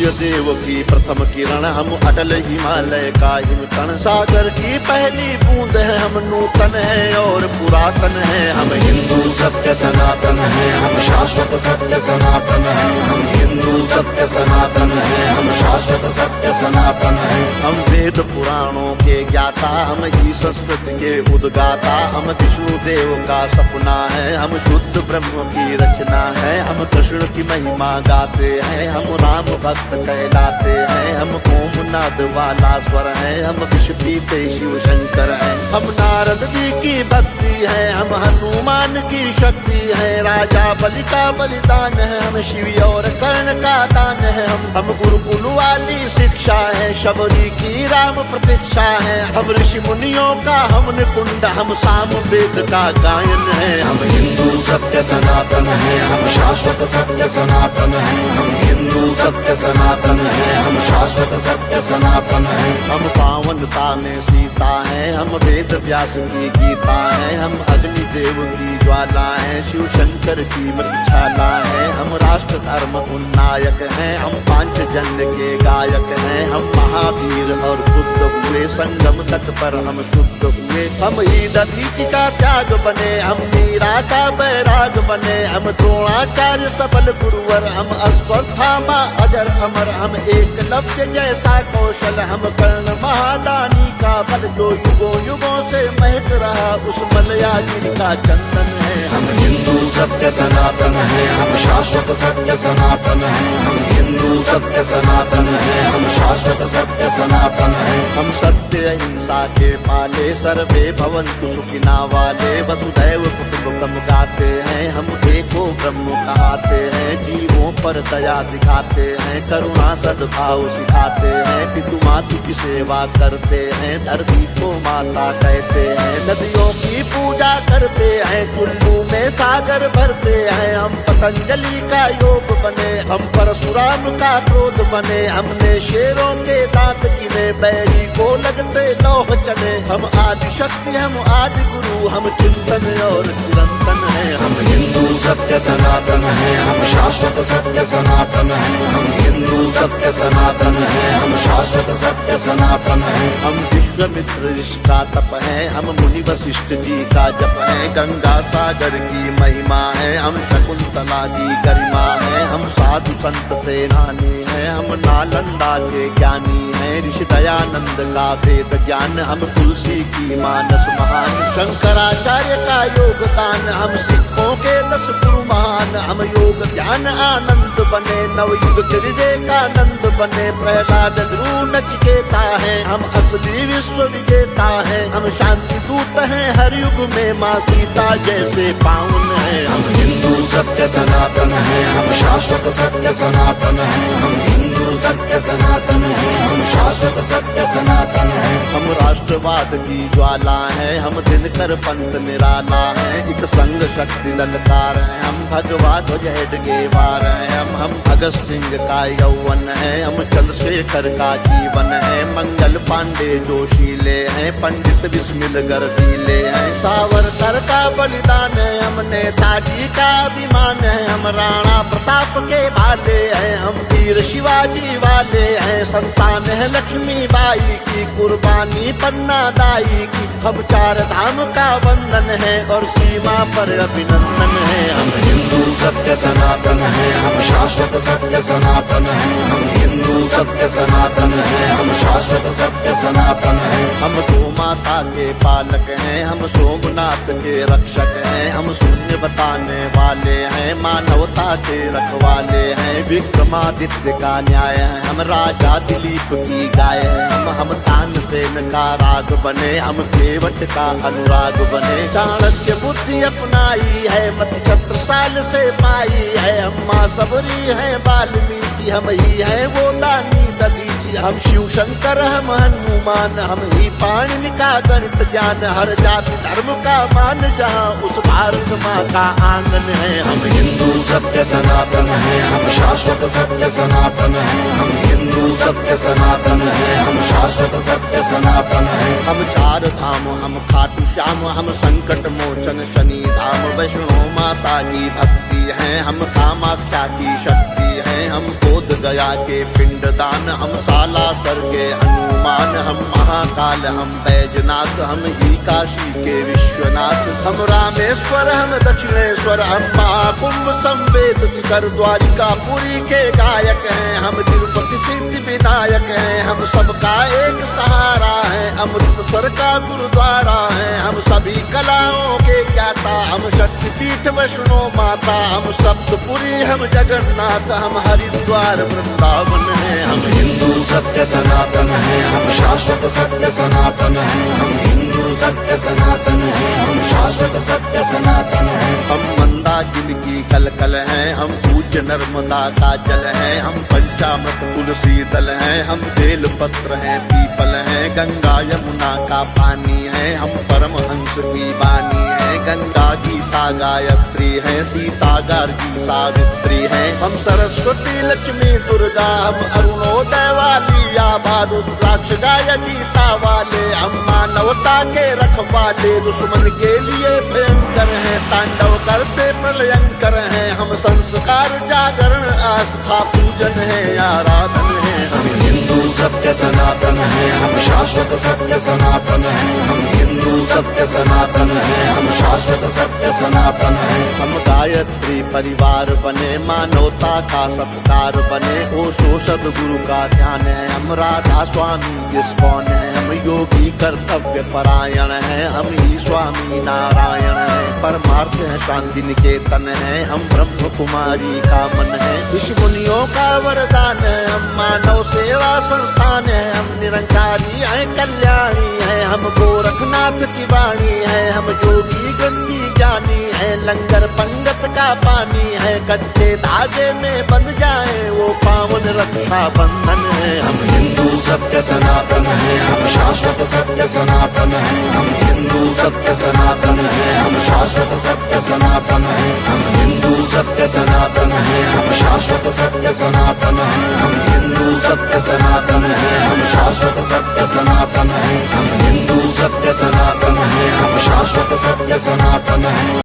सूर्य देव की प्रथम किरण, हम अटल हिमालय का हिमकण। सागर की पहली बूंद है, हम नूतन है और पुरातन है। हम हिंदू सत्य सनातन है, हम शाश्वत सत्य सनातन है। हम हिंदू सत्य सनातन है, हम शाश्वत सत्य सनातन है। हम वेद पुराणों के ज्ञाता, हम ही संस्कृति के उद्गाता। हम विष्णु देव का सपना है, हम शुद्ध ब्रह्म की रचना है। हम कृष्ण की महिमा गाते हैं, हम राम भक्त कहलाते हैं। हम ओम नाद वाला स्वर है, हम विष पीते शिव शंकर है। हम नारद जी की भक्ति है, हम हनुमान की शक्ति है। राजा बलि का बलिदान है, हम शिव और कर्ण का दान है। हम गुरुकुल वाली शिक्षा है, शबरी की राम प्रतीक्षा है। हम ऋषि मुनियों का हम निकुंड, हम साम वेद का गायन है। हम हिंदू सत्य सनातन है, हम शाश्वत सत्य सनातन है। हम हिंदू सत्य सनातन है, हम शाश्वत सत्य सनातन है। हम पावनता में सीता है, हम वेद व्यास की गीता है। हम अग्नि देव की ज्वाला है, शिव शंकर की मृक्षाला है। हम राष्ट्र धर्म उन्नायक हैं, हम पांचजन्य के गायक हैं। हम महावीर और बुद्ध हुए, संगम तट पर हम शुद्ध हुए। हम ही दधीचि का त्याग बने, हम मीरा का बैराग बने। हम द्रोणाचार्य सबल गुरुवर, हम अश्वत्थामा अजर अमर। हम एकलव्य जैसा कौशल, हम कर्ण महादानी का बल। जो युगों युगों से महक रहा, उस मलयागिरी का चंदन है। हम हिंदू सत्य सनातन है, हम शाश्वत सत्य सनातन है। हम हिंदू सत्य सनातन है, हम शाश्वत सत्य सनातन है। हम सत्य अहिंसा के पाले, सर्वे भवन्तु सुखिना वाले। वसुधैव कुटुम्बकम् गाते हैं, हम एको ब्रह्म कहाते हैं। जीवों पर दया दिखाते हैं, करुणा सद्भाव सिखाते हैं। पितु मातु की सेवा करते हैं, धरती को माता कहते हैं। नदियों की पूजा करते हैं, चुल्लू में सागर भरते हैं। हम पतंजलि का योग बने, हम परशुराम का क्रोध बने। हमने शेरों के दांत गिने, बैरी को लगते लौह चने। हम आदि शक्ति, हम आदि गुरु, हम चिंतन और चिरंतन है। हम हिंदू सत्य सनातन है, हम शाश्वत सत्य सनातन है। हम हिंदू सत्य सनातन है, हम शाश्वत सत्य सनातन है। हम विश्वामित्र ऋषि का तप है, हम मुनि वशिष्ठ जी का जप है। गंगा सागर की महिमा है, हम शकुंतला की गरिमा है। हम साधु संत सेनानी है, हम नालंदा के ज्ञानी है। ऋषि दयानंद का वेद ज्ञान, हम तुलसी की मानस महान। शंकराचार्य का योगदान, हम सिखों के 10 गुरु महान। हम योग ध्यान आनंद बने, नवयुग के विवेकानंद बने। प्रहलाद ध्रुव नचिकेता है, हम असली विश्व विजेता है। हम शांति दूत हैं हर युग में, माँ सीता जैसे पावन है। हम हिंदू सत्य सनातन है, हम शाश्वत सत्य सनातन है। हम हिंदू सत्य सनातन है, हम शाश्वत सत्य सनातन है। हम राष्ट्रवाद की ज्वाला है, हम दिनकर पंथ निराला है। एक संग शक्ति ललकार है, हम भगवा ध्वज के वार है। हम भगत सिंह का यौवन है, हम चंद्रशेखर का जीवन है। मंगल पांडे जोशीले हैं, पंडित बिस्मिल गर्दीले हैं। सावरकर का बलिदान है, हम नेताजी का अभिमान है। हम राणा प्रताप के भाले हैं, हम वीर शिवाजी वाले हैं। संतान है लक्ष्मी बाई की, कुर्बानी पन्ना दाई की। हम 4 धाम का वंदन है और सीमा पर अभिनंदन है। हम हिंदू सत्य सनातन है, हम शाश्वत सत्य सनातन है। हम हिंदू सत्य सनातन है, हम शाश्वत सत्य सनातन है। हम गो माता के पालक हैं, हम सोमनाथ के रक्षक हैं। हम शून्य बताने वाले हैं, मानवता के रखवाले हैं। विक्रमादित्य का न्याय है, हम राजा दिलीप की गाय है। हम तानसेन का राग बने, हम केवट का अनुराग बने। चाणक्य बुद्धि अपनाई है, मति छत्रसाल से पाई है। हम माँ सबरी है वाल्मीकि, हम ही है वो दानी दधीचि। हम शिव शंकर, हम हनुमान, हम ही पाणिनि का गणित ज्ञान। हर जाति धर्म का मान जहाँ, उस भारत माँ का आंगन है। हम हिंदू सत्य सनातन है, हम शाश्वत सत्य सनातन है। हम हिंदू सत्य सनातन है, हम शाश्वत सत्य सनातन है। हम 4 धाम, हम खाटू श्याम, हम संकट मोचन शनि धाम। वैष्णो माता की भक्ति है, हम कामाख्या की शक्ति है। हम बोध गया के पिंडदान, हम सालासर के हनुमान, हम महाकाल, हम बैजनाथ, हम ही काशी के विश्वनाथ, हम रामेश्वर, हम दक्षिणेश्वर, हम महाकुंभ संवेद शिखर द्वारिकापुरी के गायक हैं, हम तिरुपति सिद्धि विनायक हैं, हम सबका एक सहारा है, अमृतसर का गुरुद्वारा है, हम सभी कलाओं के ज्ञाता, हम शक्तिपीठ वैष्णो माता, हम सप्तपुरी, हम जगन्नाथ, हम हरिद्वार वृंदावन है, हम हिंदू सत्य सनातन है, हम शाश्वत सत्य सनातन है, हम हिंदू सत्य सनातन है, हम शाश्वत सत्य सनातन है। हम मंदाकिनी की कलकल हैं, हम पूज्य नर्मदा का जल है, हम पंचामृत तुलसी दल हैं, हम बेल पत्र हैं, पीपल हैं, गंगा यमुना का पानी है, हम परमहंस की वाणी है, गंगा गीता गायत्री है, सीता गार्गी सावित्री है, हम सरस्वती लक्ष्मी दुर्गा, हम अरुणोदय वाली या रुद्राक्ष गाय गीता वाले, हम मानवता के रखवाले, दुश्मन के लिए भयंकर हैं, तांडव करते प्रलयंकर हैं, हम संस्कार जागरण आस्था पूजन है, आराधन है। हम हिंदू सत्य सनातन है, हम शाश्वत सत्य सनातन है, हम हिंदू सत्य सनातन है, हम शाश्वत सत्य सनातन है। हम गायत्री परिवार बने, मानवता का सत्कार बने, ओशो सद्गुरु का ध्यान है, हम राधा स्वामी इस्कॉन है, हम योगी कर्तव्य परायण है, हम ही स्वामी नारायण है, परमार्थ है शांति निकेतन है, हम ब्रह्म कुमारी का मन है, ऋषि मुनियों का वरदान है, हम मानव सेवा संस्थान है, हम निरंकारी हैं कल्याणी है, हम गोरखनाथ की वाणी है, हम योगी ग्रंथी ज्ञानी है, लंगर पंगत का पानी है, कच्चे धागे में बंध जाए वो पावन रक्षा बंधन है। हम हिंदू सत्य सनातन है, हम शाश्वत सत्य सनातन है, हम हिंदू सत्य सनातन है, हम शाश्वत सत्य सनातन है, हम हिंदू सत्य सनातन है, हम शाश्वत सत्य सनातन है, हम हिंदू सत्य सनातन है, हम शाश्वत सत्य सनातन है, हम हिंदू सत्य सनातन है, हम शाश्वत सत्य सनातन है।